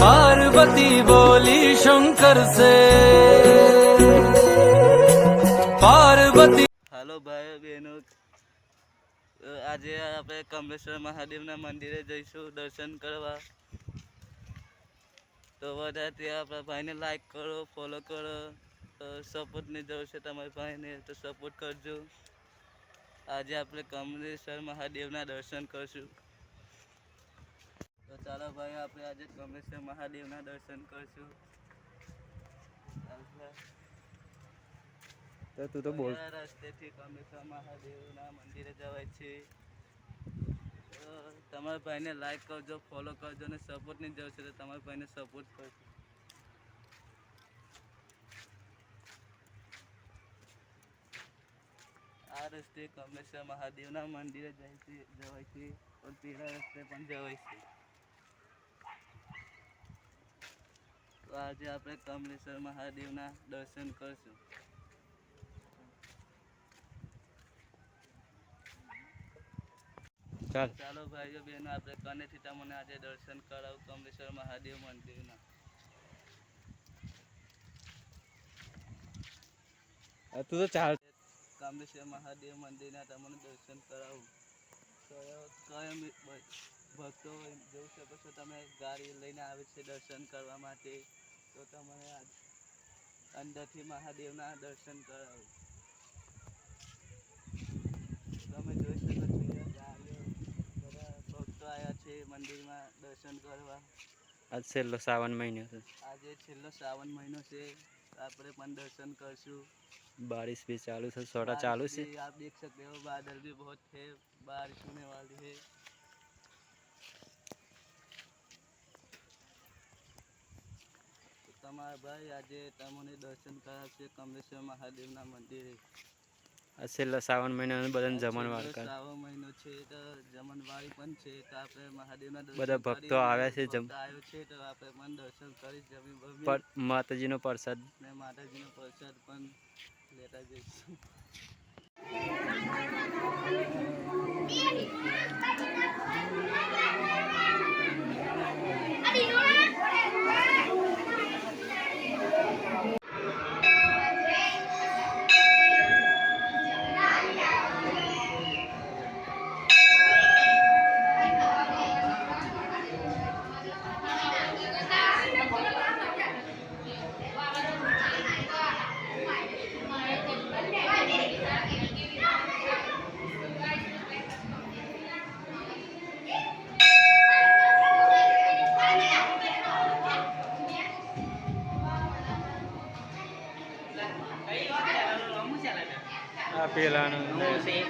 पार्वती बोली शंकर से पार्वती। हेलो भाई बहनों, आज आप कमलेश्वर महादेव ना मंदिर जईशु दर्शन करवा। तो बधा त्या भाई ने लाइक करो, फॉलो करो, सपोर्ट नहीं जरूर है तमारे भाई ने तो सपोर्ट करजो। आज आप कमलेश्वर महादेव ना दर्शन करशु। तो चलो भाई आप आज कमलेश्वर महादेव ना दर्शन करशु। तो तू तो बोल रस्ते थी कमलेश्वर महादेव ना मंदिर जवाय छे। तमारे भाई ने लाइक करजो, फॉलो करजो ने सपोर्ट नहीं जरूर है तो तमारे भाई ने सपोर्ट करजो। आ रस्ते कमलेश्वर महादेव ना मंदिर जवाय छे और पेला रस्ते पण जवाय छे। तो आज आप कमलेश्वर महादेव ना दर्शन करशु। चलो भाई बहन आप कने थी तमने आज दर्शन कराव कमलेश्वर महादेव मंदिर ना। तू तो चाल कमलेश्वर महादेव मंदिर ना तमने दर्शन कराव। कया भक्तो જોઈ શકો છો તમે ગાડી લઈને આવે છે દર્શન કરવા માટે। તો તમને અંદરથી મહાદેવના દર્શન કરાવું। તમે જોઈ શકો છો ગાડીઓ બધા ભક્તો આવ્યા છે મંદિરમાં દર્શન કરવા। आज छेल्लो सावन महीनो छे, આજે છેલ્લો શ્રાવણ મહિનો છે, આપણે પણ દર્શન કરશું। बारिश भी चालू है, सोटा चालू से। आप देख सकते हो बादल भी बहुत है, बारिश होने वाली है। તમારા ભાઈ આજે તમને દર્શન કરાવશે કમલેશ્વર મહાદેવના મંદિરે। आज छेल्लो सावन महीनो बधाने जमणवार कर। શ્રાવણ મહિનો છે તો જમણવારી પણ છે તો આપણે મહાદેવના દર્શન બધા ભક્તો આવ્યા છે આવ્યો છે તો આપણે પણ દર્શન કરી જમી माताजीनो प्रसाद ને માતાજીનો પ્રસાદ પણ લેતા જઈશું।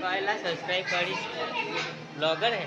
पेला सब्सक्राइब करी ब्लॉगर है।